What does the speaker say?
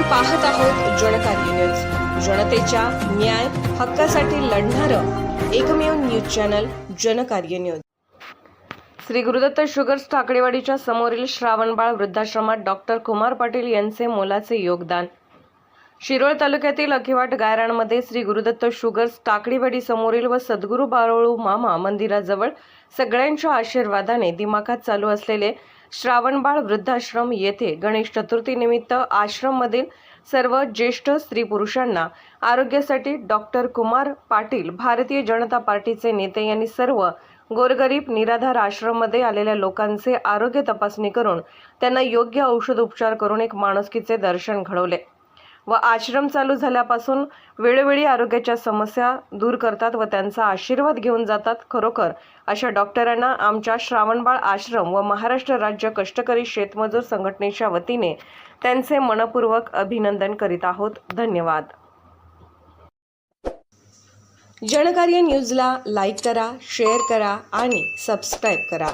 पाहत आहोत जनकार्य न्यूज, जनतेच्या न्याय हक्कासाठी लढणारं एकमेव news channel Jankarya news. Shri Gurudatta sugars टाकळेवाडीच्या समोरील श्रावणबाळ वृद्धाश्रमात डॉक्टर कुमार पाटील यांचे मोलाचे योगदान। शिरोळ तालुक्यातील अकिवाट गायरानमध्ये श्री गुरुदत्त शुगर्स टाकळेवाडी समोरील व सद्गुरू बारोळू मामा मंदिराजवळ सगळ्यांच्या आशीर्वादाने दिमाखात चालू असलेले श्रावणबाळ वृद्धाश्रम येथे गणेश चतुर्थी निमित्त आश्रममधील सर्व ज्येष्ठ स्त्री पुरुषांना आरोग्यासाठी डॉक्टर कुमार पाटील भारतीय जनता पार्टीचे नेते यांनी सर्व गोरगरीब निराधार आश्रममध्ये आलेल्या लोकांचे आरोग्य तपासणी करून त्यांना योग्य औषध उपचार करून एक माणुसकीचे दर्शन घडवले व आश्रम चालू झाल्यापासून वेळोवेळी आरोग्याच्या समस्या दूर करतात व त्यांचा आशीर्वाद घेऊन जातात। खरोखर अशा डॉक्टरांना आमच्या श्रावणबाळ आश्रम व महाराष्ट्र राज्य कष्टकरी शेतमजूर संघटनेच्या वतीने त्यांचे मनपूर्वक अभिनंदन करीत आहोत। धन्यवाद। जनकार्य न्यूजला लाईक करा, शेअर करा आणि सबस्क्राईब करा।